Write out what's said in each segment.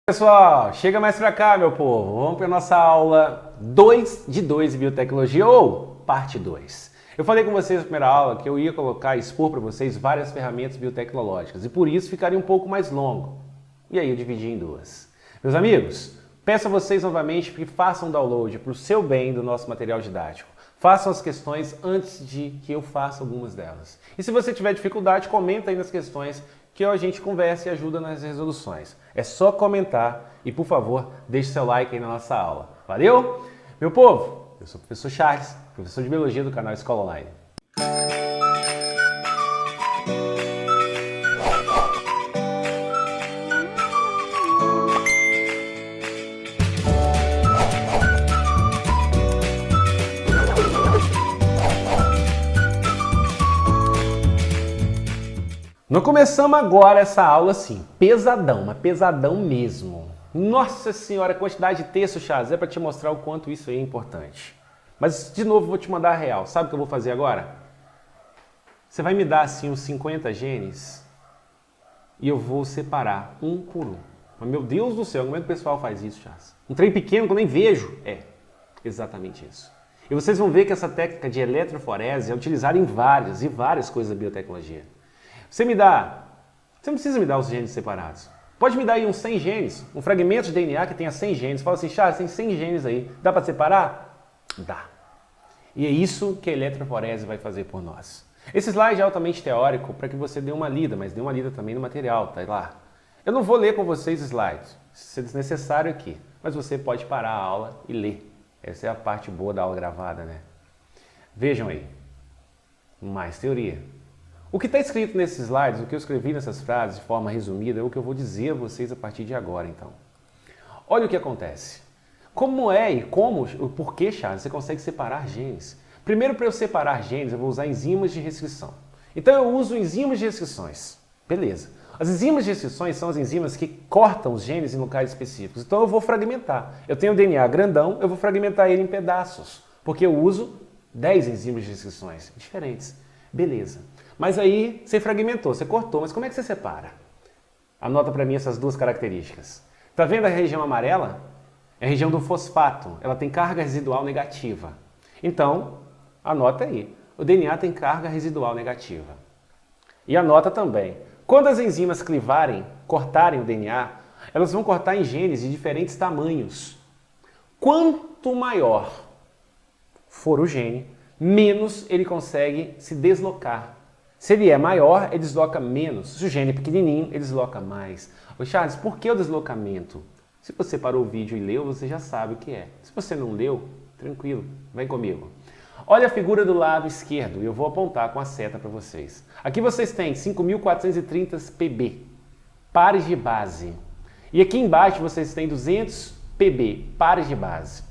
Pessoal, chega mais pra cá, meu povo. Vamos para nossa aula 2 de 2 de biotecnologia ou parte 2. Eu falei com vocês na primeira aula que eu ia colocar e expor para vocês várias ferramentas biotecnológicas e por isso ficaria um pouco mais longo. E aí eu dividi em duas. Meus amigos, peço a vocês novamente que façam download para o seu bem do nosso material didático. Façam as questões antes de que eu faça algumas delas. E se você tiver dificuldade, comenta aí nas questões que a gente conversa e ajuda nas resoluções. É só comentar e, por favor, deixe seu like aí na nossa aula. Valeu? Meu povo, eu sou o professor Charles, professor de Biologia do canal Escola Online. Nós começamos agora essa aula assim, pesadão, mas pesadão mesmo. Nossa senhora, a quantidade de texto, Charles, é para te mostrar o quanto isso aí é importante. Mas, de novo, vou te mandar a real. Sabe o que eu vou fazer agora? Você vai me dar, assim, uns 50 genes e eu vou separar um por um. Mas, meu Deus do céu, como é que o pessoal faz isso, Charles? Um trem pequeno que eu nem vejo. É, exatamente isso. E vocês vão ver que essa técnica de eletroforese é utilizada em várias e várias coisas da biotecnologia. Você não precisa me dar os genes separados. Pode me dar aí uns 100 genes, um fragmento de DNA que tenha 100 genes. Fala assim, Charles, tem 100 genes aí, dá para separar? Dá. E é isso que a eletroforese vai fazer por nós. Esse slide é altamente teórico para que você dê uma lida, mas dê uma lida também no material, tá lá. Eu não vou ler com vocês slides, se é desnecessário aqui, mas você pode parar a aula e ler. Essa é a parte boa da aula gravada, né? Vejam aí, mais teoria. O que está escrito nesses slides, o que eu escrevi nessas frases de forma resumida, é o que eu vou dizer a vocês a partir de agora, então. Olha o que acontece. Como é e como, o porquê, Charles, você consegue separar genes? Primeiro, para eu separar genes, eu vou usar enzimas de restrição. Então, eu uso enzimas de restrições. Beleza. As enzimas de restrições são as enzimas que cortam os genes em locais específicos. Então, eu vou fragmentar. Eu tenho o DNA grandão, eu vou fragmentar ele em pedaços, porque eu uso 10 enzimas de restrições diferentes. Beleza. Mas aí você fragmentou, você cortou, mas como é que você separa? Anota para mim essas duas características. Tá vendo a região amarela? É a região do fosfato, ela tem carga residual negativa. Então, anota aí, o DNA tem carga residual negativa. E anota também, quando as enzimas clivarem, cortarem o DNA, elas vão cortar em genes de diferentes tamanhos. Quanto maior for o gene, menos ele consegue se deslocar. Se ele é maior, ele desloca menos. Se o gene é pequenininho, ele desloca mais. Ô Charles, por que o deslocamento? Se você parou o vídeo e leu, você já sabe o que é. Se você não leu, tranquilo, vem comigo. Olha a figura do lado esquerdo e eu vou apontar com a seta para vocês. Aqui vocês têm 5.430 Pb, pares de base. E aqui embaixo vocês têm 200 Pb, pares de base.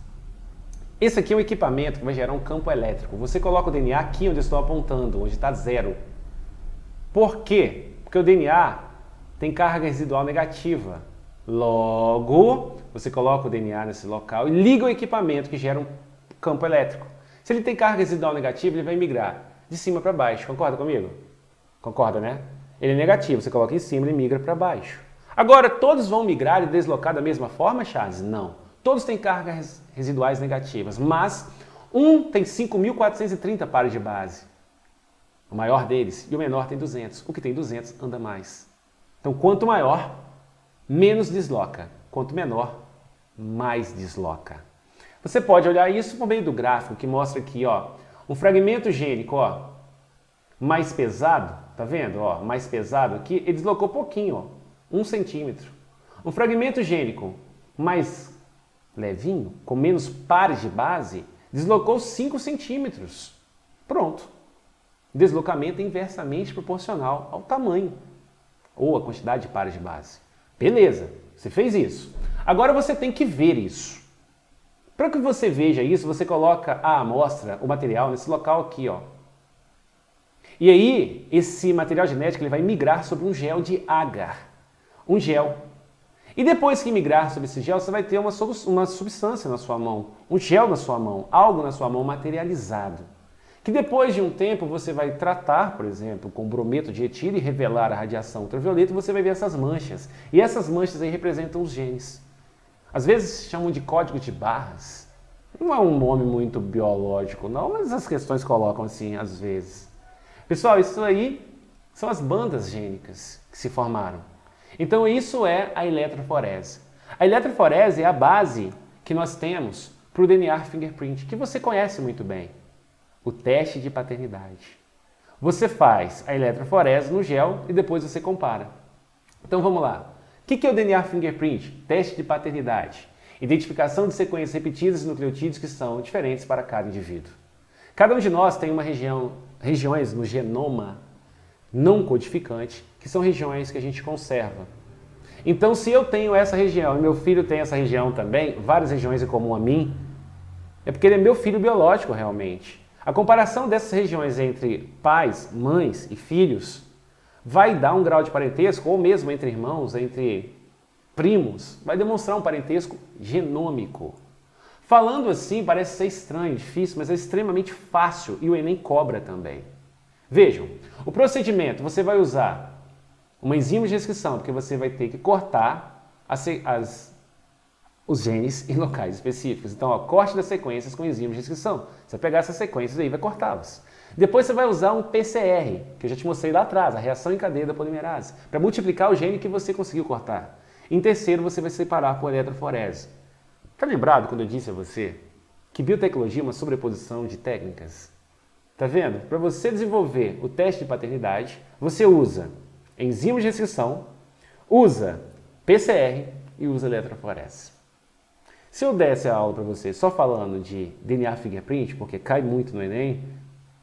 Esse aqui é um equipamento que vai gerar um campo elétrico. Você coloca o DNA aqui onde eu estou apontando, onde está 0. Por quê? Porque o DNA tem carga residual negativa. Logo, você coloca o DNA nesse local e liga o equipamento que gera um campo elétrico. Se ele tem carga residual negativa, ele vai migrar de cima para baixo. Concorda comigo? Concorda, né? Ele é negativo, você coloca em cima, ele migra para baixo. Agora, todos vão migrar e deslocar da mesma forma, Charles? Não. Todos têm cargas residuais negativas, mas um tem 5.430 pares de base. O maior deles, e o menor tem 200. O que tem 200 anda mais. Então, quanto maior, menos desloca. Quanto menor, mais desloca. Você pode olhar isso por meio do gráfico que mostra aqui, ó, um fragmento gênico, ó, mais pesado, tá vendo? Ó, mais pesado aqui, ele deslocou pouquinho, ó, 1 centímetro. Um fragmento gênico mais levinho, com menos pares de base, deslocou 5 centímetros. Pronto. Deslocamento é inversamente proporcional ao tamanho ou à quantidade de pares de base. Beleza, você fez isso. Agora você tem que ver isso. Para que você veja isso, você coloca a amostra, o material, nesse local aqui, ó. E aí, esse material genético ele vai migrar sobre um gel de agar. Um gel. E depois que migrar sobre esse gel, você vai ter uma substância na sua mão. Um gel na sua mão, algo na sua mão materializado. que depois de um tempo você vai tratar, por exemplo, com brometo de etilha e revelar a radiação ultravioleta, você vai ver essas manchas. E essas manchas aí representam os genes. Às vezes chamam de código de barras. Não é um nome muito biológico não, mas as questões colocam assim às vezes. Pessoal, isso aí são as bandas gênicas que se formaram. Então isso é a eletroforese. A eletroforese é a base que nós temos para o DNA fingerprint, que você conhece muito bem. O teste de paternidade. Você faz a eletroforese no gel e depois você compara. Então vamos lá. O que é o DNA fingerprint? Teste de paternidade. Identificação de sequências repetidas de nucleotídeos que são diferentes para cada indivíduo. Cada um de nós tem regiões no genoma não codificante, que são regiões que a gente conserva. Então, se eu tenho essa região e meu filho tem essa região também, várias regiões em comum a mim, é porque ele é meu filho biológico realmente. A comparação dessas regiões entre pais, mães e filhos vai dar um grau de parentesco, ou mesmo entre irmãos, entre primos, vai demonstrar um parentesco genômico. Falando assim parece ser estranho, difícil, mas é extremamente fácil e o Enem cobra também. Vejam, o procedimento, você vai usar uma enzima de restrição, porque você vai ter que cortar os genes em locais específicos. Então, ó, corte das sequências com enzima de restrição. Você vai pegar essas sequências aí e vai cortá-las. Depois você vai usar um PCR, que eu já te mostrei lá atrás, a reação em cadeia da polimerase, para multiplicar o gene que você conseguiu cortar. Em terceiro, você vai separar por eletroforese. Está lembrado quando eu disse a você que biotecnologia é uma sobreposição de técnicas? Tá vendo? Para você desenvolver o teste de paternidade, você usa enzima de restrição, usa PCR e usa eletroforese. Se eu desse a aula para você só falando de DNA fingerprint, porque cai muito no Enem,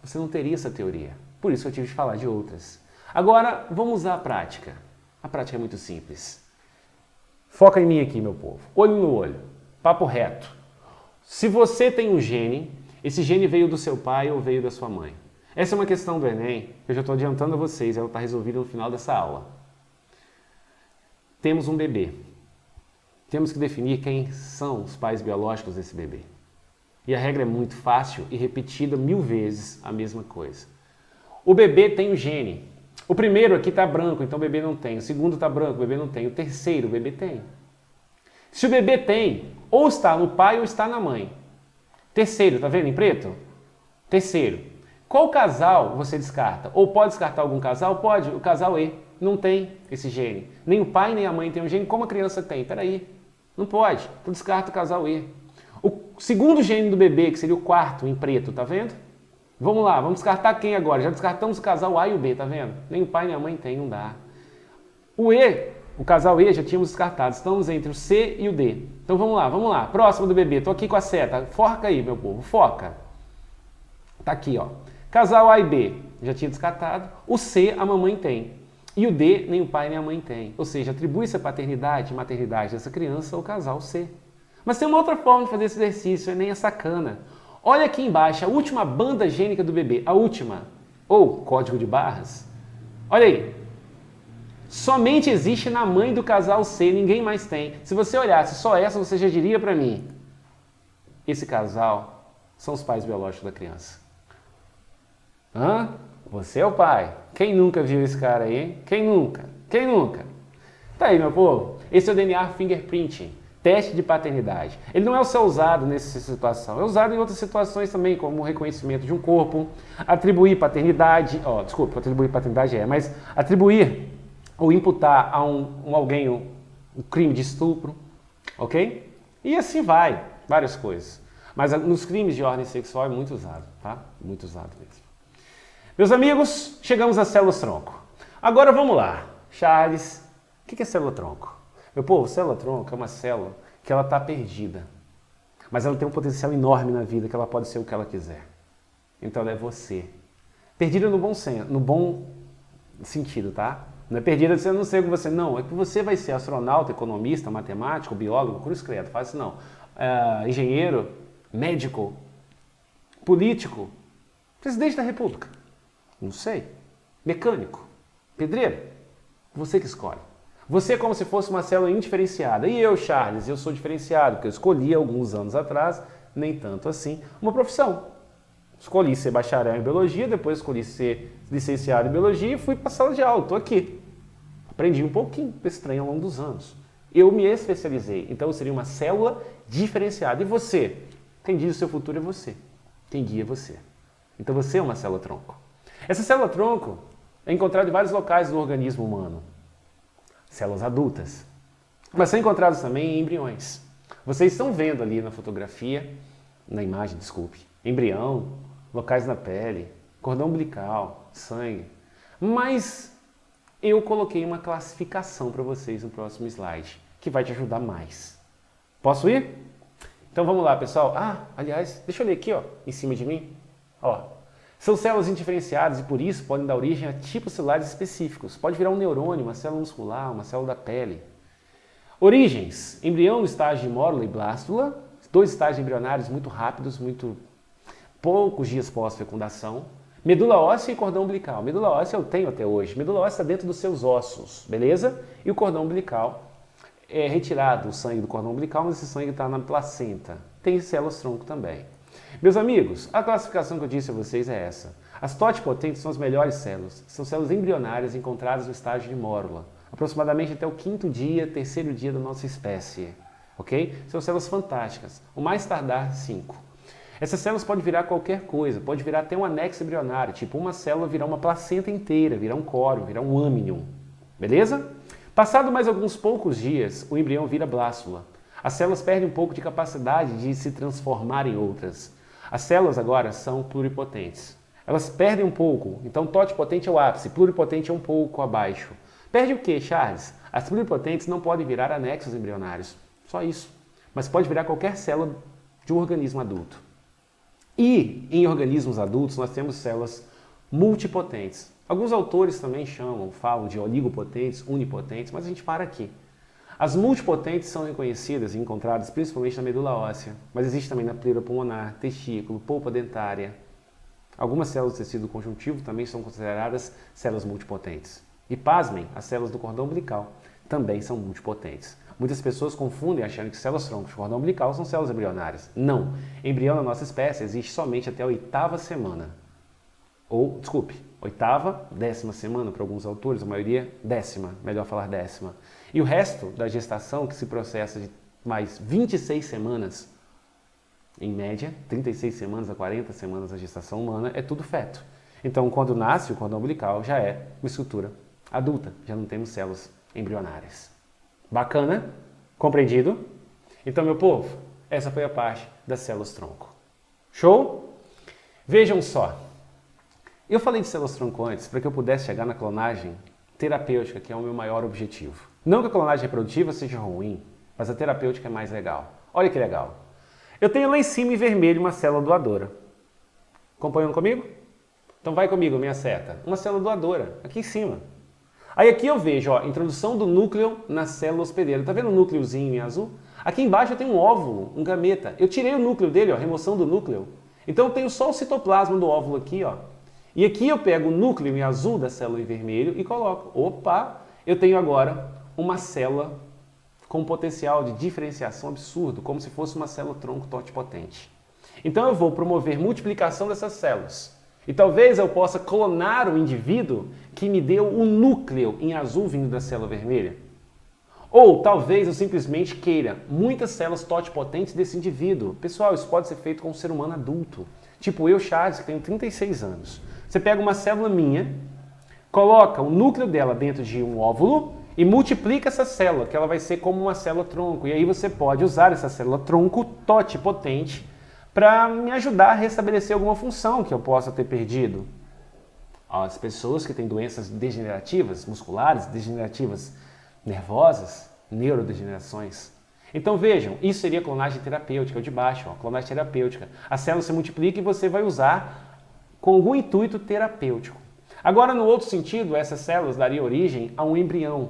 você não teria essa teoria. Por isso eu tive de falar de outras. Agora, vamos usar a prática. A prática é muito simples. Foca em mim aqui, meu povo. Olho no olho. Papo reto. Se você tem um gene, esse gene veio do seu pai ou veio da sua mãe. Essa é uma questão do Enem, que eu já estou adiantando a vocês, ela está resolvida no final dessa aula. Temos um bebê. Temos que definir quem são os pais biológicos desse bebê. E a regra é muito fácil e repetida 1000 vezes a mesma coisa. O bebê tem um gene. O primeiro aqui está branco, então o bebê não tem. O segundo está branco, o bebê não tem. O terceiro, o bebê tem. Se o bebê tem, ou está no pai ou está na mãe. Terceiro, tá vendo em preto? Terceiro. Qual casal você descarta? Ou pode descartar algum casal? Pode. O casal E não tem esse gene. Nem o pai nem a mãe tem um gene. Como a criança tem? Peraí. Não pode. Tu descarta o casal E. O segundo gene do bebê, que seria o quarto, em preto, tá vendo? Vamos lá, vamos descartar quem agora? Já descartamos o casal A e o B, tá vendo? Nem o pai nem a mãe tem, não dá. O E, o casal E, já tínhamos descartado. Estamos entre o C e o D. Então vamos lá. Próximo do bebê. Tô aqui com a seta. Foca aí, meu povo. Foca. Tá aqui, ó. Casal A e B, já tinha descartado. O C, a mamãe tem. E o D, nem o pai nem a mãe tem. Ou seja, atribui-se a paternidade e maternidade dessa criança ao casal C. Mas tem uma outra forma de fazer esse exercício, e nem é sacana. Olha aqui embaixo, a última banda gênica do bebê. A última. Ou código de barras. Olha aí. Somente existe na mãe do casal C, ninguém mais tem. Se você olhasse só essa, você já diria para mim: esse casal são os pais biológicos da criança. Hã? Você é o pai. Quem nunca viu esse cara aí, hein? Quem nunca? Quem nunca? Tá aí, meu povo. Esse é o DNA fingerprinting, teste de paternidade. Ele não é só usado nessa situação, é usado em outras situações também, como o reconhecimento de um corpo, atribuir paternidade, atribuir paternidade mas atribuir ou imputar a alguém um crime de estupro, ok? E assim vai, várias coisas. Mas nos crimes de ordem sexual é muito usado, tá? Muito usado mesmo. Meus amigos, chegamos à célula-tronco. Agora vamos lá. Charles, o que é célula-tronco? Meu povo, célula-tronco é uma célula que ela está perdida. Mas ela tem um potencial enorme na vida, que ela pode ser o que ela quiser. Então ela é você. Perdida no bom sentido, tá? Não é perdida de você não ser o que você... Não, é que você vai ser astronauta, economista, matemático, biólogo, cruz credo, faz isso não. Engenheiro, médico, político, presidente da república. Não sei. Mecânico, pedreiro. Você que escolhe. Você é como se fosse uma célula indiferenciada. E eu, Charles, eu sou diferenciado, porque eu escolhi alguns anos atrás, nem tanto assim, uma profissão. Escolhi ser bacharel em biologia, depois escolhi ser licenciado em biologia e fui para a sala de aula. Estou aqui. Aprendi um pouquinho desse trem ao longo dos anos. Eu me especializei, então eu seria uma célula diferenciada. E você? Quem diz o seu futuro é você. Quem guia é você. Então você é uma célula-tronco. Essa célula-tronco é encontrada em vários locais do organismo humano. Células adultas. Mas são encontradas também em embriões. Vocês estão vendo ali na fotografia, na imagem, desculpe, embrião, locais na pele, cordão umbilical, sangue. Mas eu coloquei uma classificação para vocês no próximo slide, que vai te ajudar mais. Posso ir? Então vamos lá, pessoal. Aliás, deixa eu ler aqui, ó, em cima de mim. Ó, são células indiferenciadas e por isso podem dar origem a tipos celulares específicos. Pode virar um neurônio, uma célula muscular, uma célula da pele. Origens: embrião no estágio de mórula e blástula, 2 estágios embrionários muito rápidos, muito poucos dias pós-fecundação. Medula óssea e cordão umbilical. Medula óssea eu tenho até hoje. Medula óssea está dentro dos seus ossos, beleza? E o cordão umbilical é retirado o sangue do cordão umbilical, mas esse sangue está na placenta. Tem células-tronco também. Meus amigos, a classificação que eu disse a vocês é essa. As totipotentes são as melhores células. São células embrionárias encontradas no estágio de mórula, aproximadamente até o 5º dia, 3º dia da nossa espécie. Ok? São células fantásticas. O mais tardar, 5. Essas células podem virar qualquer coisa, pode virar até um anexo embrionário, tipo uma célula virar uma placenta inteira, virar um córeo, virar um amnion. Beleza? Passado mais alguns poucos dias, o embrião vira blástula. As células perdem um pouco de capacidade de se transformar em outras. As células agora são pluripotentes. Elas perdem um pouco, então totipotente é o ápice, pluripotente é um pouco abaixo. Perde o que, Charles? As pluripotentes não podem virar anexos embrionários, só isso. Mas pode virar qualquer célula de um organismo adulto. E em organismos adultos nós temos células multipotentes. Alguns autores também falam de oligopotentes, unipotentes, mas a gente para aqui. As multipotentes são reconhecidas e encontradas principalmente na medula óssea, mas existe também na pleura pulmonar, testículo, polpa dentária. Algumas células do tecido conjuntivo também são consideradas células multipotentes. E pasmem, as células do cordão umbilical também são multipotentes. Muitas pessoas confundem achando que células troncos de cordão umbilical são células embrionárias. Não. Embrião na nossa espécie existe somente até a 8ª semana. Ou, desculpe, 8ª, 10ª semana para alguns autores, a maioria 10ª, melhor falar 10ª. E o resto da gestação, que se processa de mais 26 semanas, em média, 36 semanas a 40 semanas da gestação humana, é tudo feto. Então, quando nasce o cordão umbilical, já é uma estrutura adulta, já não temos células embrionárias. Bacana? Compreendido? Então, meu povo, essa foi a parte das células-tronco. Show? Vejam só. Eu falei de células-tronco antes para que eu pudesse chegar na clonagem terapêutica, que é o meu maior objetivo. Não que a clonagem reprodutiva seja ruim, mas a terapêutica é mais legal. Olha que legal. Eu tenho lá em cima em vermelho uma célula doadora. Acompanhando comigo? Então vai comigo, minha seta. Uma célula doadora, aqui em cima. Aí aqui eu vejo, ó, introdução do núcleo na célula hospedeira. Tá vendo o núcleozinho em azul? Aqui embaixo eu tenho um óvulo, um gameta. Eu tirei o núcleo dele, ó, remoção do núcleo. Então eu tenho só o citoplasma do óvulo aqui, ó. E aqui eu pego o núcleo em azul da célula em vermelho e coloco. Opa! Eu tenho agora uma célula com potencial de diferenciação absurdo, como se fosse uma célula tronco totipotente. Então eu vou promover multiplicação dessas células. E talvez eu possa clonar o indivíduo que me deu o núcleo em azul vindo da célula vermelha. Ou talvez eu simplesmente queira muitas células totipotentes desse indivíduo. Pessoal, isso pode ser feito com um ser humano adulto. Tipo eu, Charles, que tenho 36 anos. Você pega uma célula minha, coloca o núcleo dela dentro de um óvulo e multiplica essa célula, que ela vai ser como uma célula tronco. E aí você pode usar essa célula tronco totipotente para me ajudar a restabelecer alguma função que eu possa ter perdido. As pessoas que têm doenças degenerativas, musculares, degenerativas nervosas, neurodegenerações. Então vejam, isso seria clonagem terapêutica, o de baixo, ó, clonagem terapêutica. A célula se multiplica e você vai usar com algum intuito terapêutico. Agora, no outro sentido, essas células dariam origem a um embrião.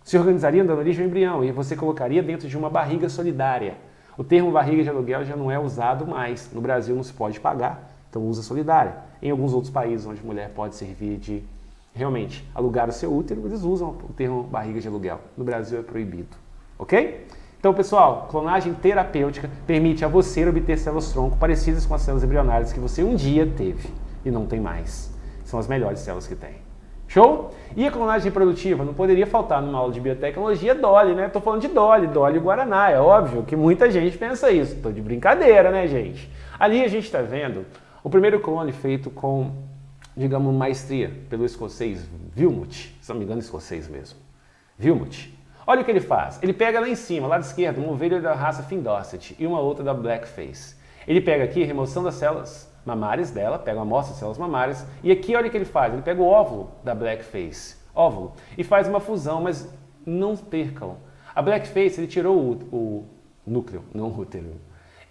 Se organizariam dando origem a um embrião e você colocaria dentro de uma barriga solidária. O termo barriga de aluguel já não é usado mais. No Brasil não se pode pagar, então usa solidária. Em alguns outros países onde a mulher pode servir de, realmente, alugar o seu útero, eles usam o termo barriga de aluguel. No Brasil é proibido, ok? Então, pessoal, clonagem terapêutica permite a você obter células-tronco parecidas com as células embrionárias que você um dia teve e não tem mais. São as melhores células que tem. Show? E a clonagem reprodutiva? Não poderia faltar numa aula de biotecnologia Dolly, né? Tô falando de Dolly Guaraná. É óbvio que muita gente pensa isso. Tô de brincadeira, né, gente? Ali a gente está vendo o primeiro clone feito com, digamos, maestria pelo escocês Wilmot. Se não me engano, escocês mesmo. Wilmot. Olha o que ele faz. Ele pega lá em cima, lado esquerdo, uma ovelha da raça Finn Dorset e uma outra da Blackface. Ele pega aqui a remoção das células mamárias dela, pega uma amostra de células mamárias, e aqui olha o que ele faz. Ele pega o óvulo da Blackface, óvulo, e faz uma fusão, mas não percam. A Blackface, ele tirou o núcleo, não o útero.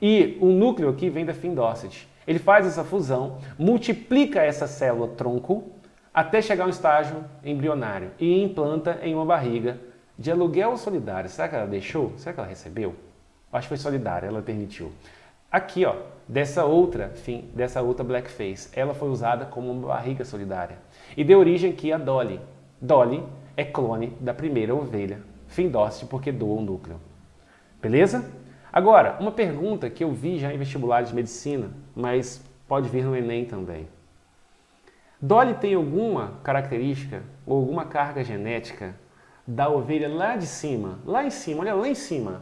E o núcleo aqui vem da Finn Dorset. Ele faz essa fusão, multiplica essa célula tronco até chegar a um estágio embrionário e implanta em uma barriga de aluguel solidário. Será que ela deixou? Será que ela recebeu? Acho que foi solidária, ela permitiu. Aqui, ó, dessa outra Blackface, ela foi usada como uma barriga solidária. E deu origem aqui a Dolly. Dolly é clone da primeira ovelha Finn Dorset porque doou o núcleo. Beleza? Agora, uma pergunta que eu vi já em vestibulares de medicina, mas pode vir no Enem também. Dolly tem alguma característica ou alguma carga genética da ovelha lá de cima, lá em cima, olha lá em cima,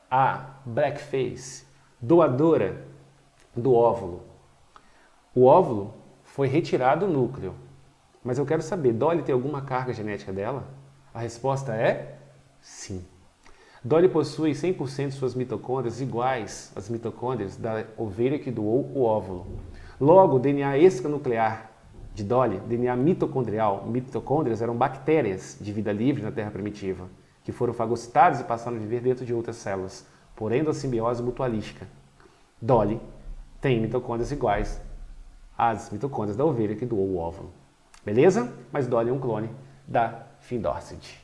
a Blackface, doadora do óvulo. O óvulo foi retirado do núcleo, mas eu quero saber, Dolly tem alguma carga genética dela? A resposta é sim. Dolly possui 100% de suas mitocôndrias iguais às mitocôndrias da ovelha que doou o óvulo. Logo, o DNA extranuclear de Dolly, DNA mitocondrial, mitocôndrias eram bactérias de vida livre na Terra primitiva, que foram fagocitadas e passaram a viver dentro de outras células, por endossimbiose mutualística. Dolly tem mitocôndrias iguais às mitocôndrias da ovelha que doou o óvulo. Beleza? Mas Dolly é um clone da Finn Dorset.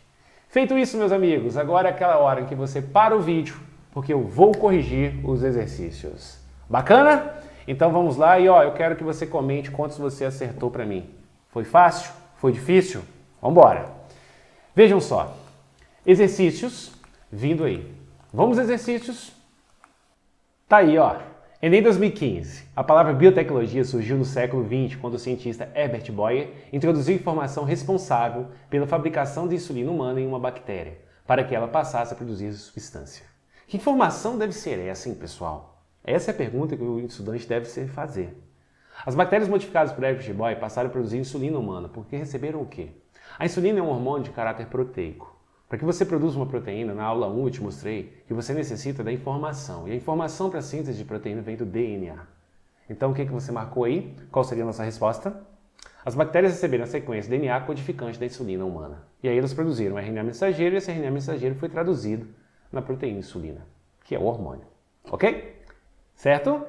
Feito isso, meus amigos, agora é aquela hora em que você para o vídeo, porque eu vou corrigir os exercícios. Bacana? Então vamos lá e ó, eu quero que você comente quantos você acertou para mim. Foi fácil? Foi difícil? Vamos embora. Vejam só. Exercícios vindo aí. Vamos exercícios. Tá aí, ó. Enem 2015. A palavra biotecnologia surgiu no século XX, quando o cientista Herbert Boyer introduziu informação responsável pela fabricação de insulina humana em uma bactéria, para que ela passasse a produzir substância. Que informação deve ser essa, hein, pessoal? Essa é a pergunta que o estudante deve se fazer. As bactérias modificadas por Herbert Boyer passaram a produzir insulina humana, porque receberam o quê? A insulina é um hormônio de caráter proteico. Para que você produza uma proteína, na aula 1 eu te mostrei que você necessita da informação. E a informação para a síntese de proteína vem do DNA. Então o que você marcou aí? Qual seria a nossa resposta? As bactérias receberam a sequência DNA codificante da insulina humana. E aí elas produziram RNA mensageiro e esse RNA mensageiro foi traduzido na proteína insulina, que é o hormônio. Ok? Certo?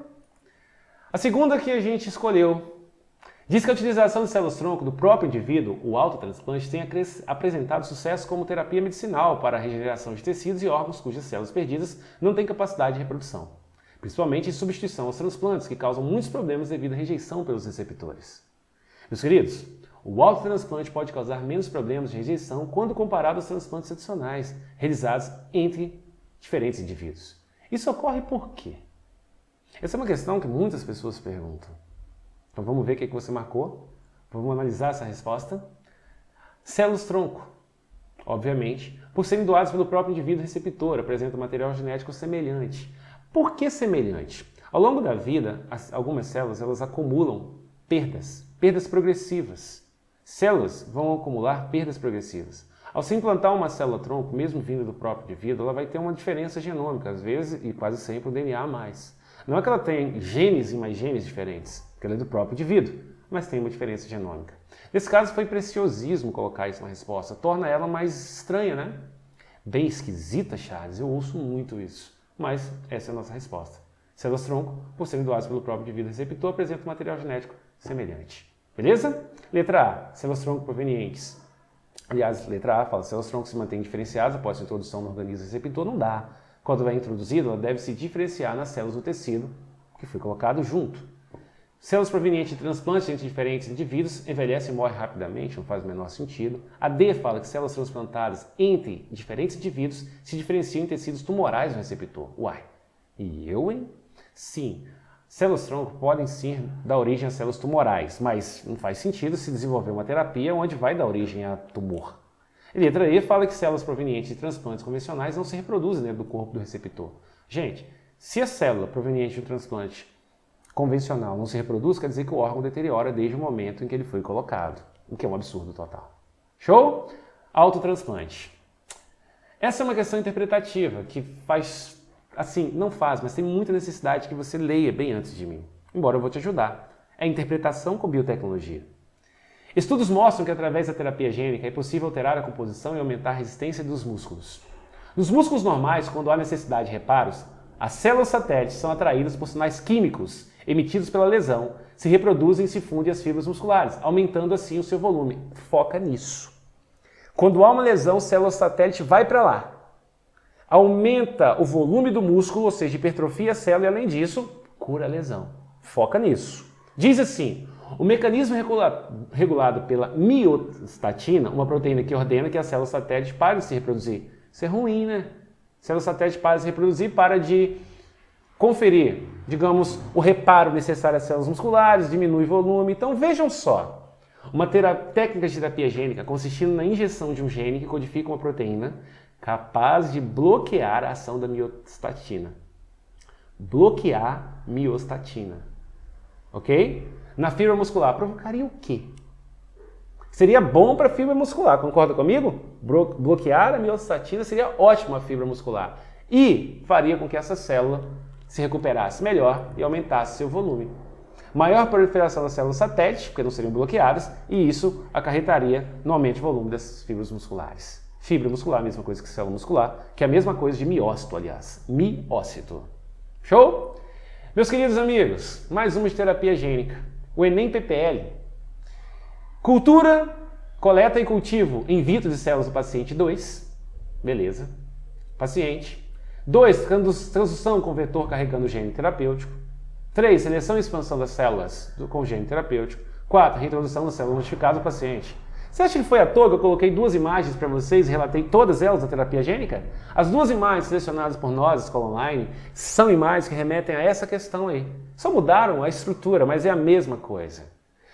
A segunda que a gente escolheu diz que a utilização de células-tronco do próprio indivíduo, o autotransplante, tem apresentado sucesso como terapia medicinal para a regeneração de tecidos e órgãos cujas células perdidas não têm capacidade de reprodução, principalmente em substituição aos transplantes, que causam muitos problemas devido à rejeição pelos receptores. Meus queridos, o autotransplante pode causar menos problemas de rejeição quando comparado aos transplantes adicionais realizados entre diferentes indivíduos. Isso ocorre por quê? Essa é uma questão que muitas pessoas perguntam. Então vamos ver o que você marcou. Vamos analisar essa resposta. Células-tronco, obviamente, por serem doadas pelo próprio indivíduo receptor, apresentam material genético semelhante. Por que semelhante? Ao longo da vida, algumas células elas acumulam perdas progressivas. Células vão acumular perdas progressivas. Ao se implantar uma célula-tronco, mesmo vinda do próprio indivíduo, ela vai ter uma diferença genômica, às vezes e quase sempre o DNA a mais. Não é que ela tem genes e mais genes diferentes, porque ela é do próprio indivíduo, mas tem uma diferença genômica. Nesse caso foi preciosismo colocar isso na resposta, torna ela mais estranha, né? Bem esquisita, Charles, eu ouço muito isso, mas essa é a nossa resposta. Células-tronco, por serem doadas pelo próprio indivíduo receptor, apresentam material genético semelhante. Beleza? Letra A, células-tronco provenientes. Aliás, letra A fala, células-tronco se mantêm diferenciadas após a introdução no organismo receptor, não dá. Quando é introduzida, ela deve se diferenciar nas células do tecido que foi colocado junto. Células provenientes de transplantes entre diferentes indivíduos envelhecem e morrem rapidamente, não faz o menor sentido. A D fala que células transplantadas entre diferentes indivíduos se diferenciam em tecidos tumorais do receptor. Uai, e eu, hein? Sim, células-tronco podem sim dar origem a células tumorais, mas não faz sentido se desenvolver uma terapia onde vai dar origem a tumor. E letra E fala que células provenientes de transplantes convencionais não se reproduzem dentro do corpo do receptor. Gente, se a célula proveniente de um transplante convencional não se reproduz, quer dizer que o órgão deteriora desde o momento em que ele foi colocado, o que é um absurdo total. Show? Autotransplante. Essa é uma questão interpretativa que faz, assim, não faz, mas tem muita necessidade que você leia bem antes de mim, embora eu vou te ajudar. É interpretação com biotecnologia. Estudos mostram que através da terapia gênica é possível alterar a composição e aumentar a resistência dos músculos. Nos músculos normais, quando há necessidade de reparos, as células satélites são atraídas por sinais químicos emitidos pela lesão, se reproduzem e se fundem às fibras musculares, aumentando assim o seu volume. Foca nisso. Quando há uma lesão, a célula satélite vai para lá. Aumenta o volume do músculo, ou seja, hipertrofia a célula e, além disso, cura a lesão. Foca nisso. Diz assim, o mecanismo regulado pela miostatina, uma proteína que ordena que a célula satélite pare de se reproduzir. Isso é ruim, né? A célula satélite para de se reproduzir, para de conferir, digamos, o reparo necessário às células musculares, diminui o volume. Então vejam só, uma técnica de terapia gênica consistindo na injeção de um gene que codifica uma proteína capaz de bloquear a ação da miostatina. Bloquear miostatina. Ok? Na fibra muscular, provocaria o quê? Seria bom para a fibra muscular, concorda comigo? Bloquear a miostatina seria ótimo a fibra muscular e faria com que essa célula se recuperasse melhor e aumentasse seu volume. Maior proliferação das células satélites, porque não seriam bloqueadas, e isso acarretaria no aumento de volume das fibras musculares. Fibra muscular, a mesma coisa que célula muscular, que é a mesma coisa de miócito, aliás. Miócito. Show? Meus queridos amigos, mais uma de terapia gênica. O Enem PPL. Cultura, coleta e cultivo in vitro de células do paciente 2. Beleza. Paciente. 2. Transdução com vetor carregando gene terapêutico. 3. Seleção e expansão das células com gene terapêutico. 4. Reintrodução das células modificadas do paciente. Você acha que foi à toa que eu coloquei duas imagens para vocês e relatei todas elas da terapia gênica? As duas imagens selecionadas por nós, Escola Online, são imagens que remetem a essa questão aí. Só mudaram a estrutura, mas é a mesma coisa.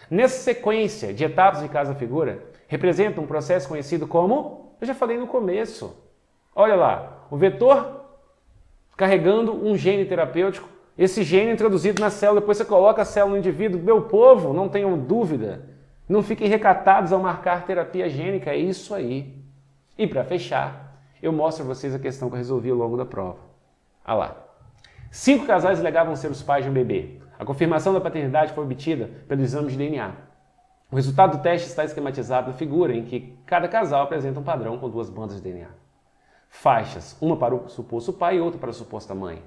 Nessa sequência de etapas de cada figura, representa um processo conhecido como, eu já falei no começo. Olha lá, o vetor carregando um gene terapêutico, esse gene introduzido na célula, depois você coloca a célula no indivíduo. Meu povo, não tenham dúvida, não fiquem recatados ao marcar terapia gênica, é isso aí. E para fechar, eu mostro a vocês a questão que eu resolvi ao longo da prova. Olha lá. 5 casais alegavam ser os pais de um bebê. A confirmação da paternidade foi obtida pelo exame de DNA. O resultado do teste está esquematizado na figura, em que cada casal apresenta um padrão com 2 bandas de DNA. Faixas, uma para o suposto pai e outra para a suposta mãe,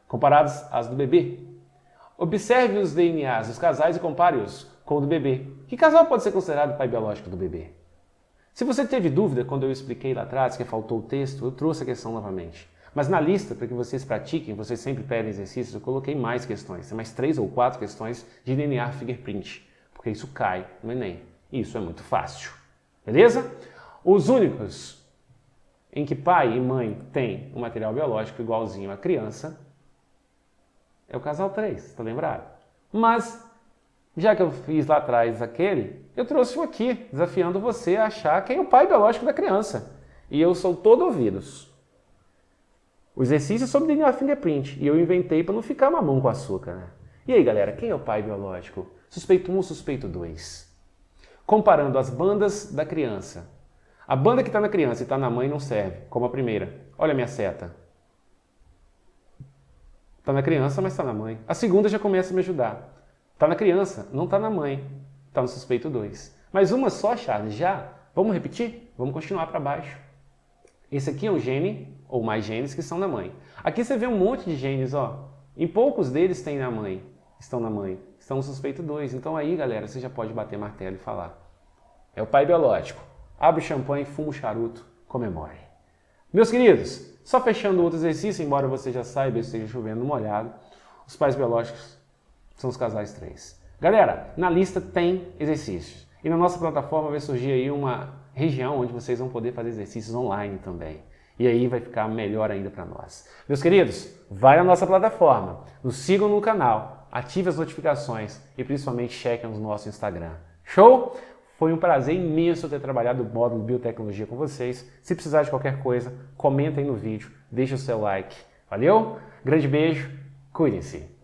comparadas às do bebê. Observe os DNAs dos casais e compare-os com o do bebê. Que casal pode ser considerado o pai biológico do bebê? Se você teve dúvida quando eu expliquei lá atrás que faltou o texto, eu trouxe a questão novamente. Mas na lista, para que vocês pratiquem, vocês sempre pedem exercícios, eu coloquei mais questões. Tem mais 3 ou 4 questões de DNA fingerprint, porque isso cai no Enem. E isso é muito fácil. Beleza? Os únicos em que pai e mãe têm um material biológico igualzinho à criança é o casal 3, tá lembrado? Mas, já que eu fiz lá atrás aquele, eu trouxe um aqui, desafiando você a achar quem é o pai biológico da criança. E eu sou todo ouvidos. O exercício é sobre DNA fingerprint, e eu inventei para não ficar mamão com açúcar, né? E aí, galera, quem é o pai biológico? Suspeito 1 ou suspeito 2? Comparando as bandas da criança. A banda que está na criança e está na mãe não serve, como a primeira. Olha a minha seta. Está na criança, mas está na mãe. A segunda já começa a me ajudar. Está na criança, não está na mãe. Está no suspeito 2. Mas uma só, Charles, já? Vamos repetir? Vamos continuar para baixo. Esse aqui é um gene, ou mais genes, que são na mãe. Aqui você vê um monte de genes, ó. Em poucos deles tem na mãe. Estão na mãe. Estão no suspeito 2. Então aí, galera, você já pode bater martelo e falar. É o pai biológico. Abre o champanhe, fuma o charuto, comemore. Meus queridos, só fechando outro exercício, embora você já saiba, esteja chovendo no molhado, os pais biológicos São os casais 3. Galera, na lista tem exercícios. E na nossa plataforma vai surgir aí uma região onde vocês vão poder fazer exercícios online também. E aí vai ficar melhor ainda para nós. Meus queridos, vai na nossa plataforma, nos sigam no canal, ative as notificações e principalmente chequem o nosso Instagram. Show? Foi um prazer imenso ter trabalhado o módulo Biotecnologia com vocês. Se precisar de qualquer coisa, comenta aí no vídeo, deixa o seu like. Valeu? Grande beijo, cuidem-se!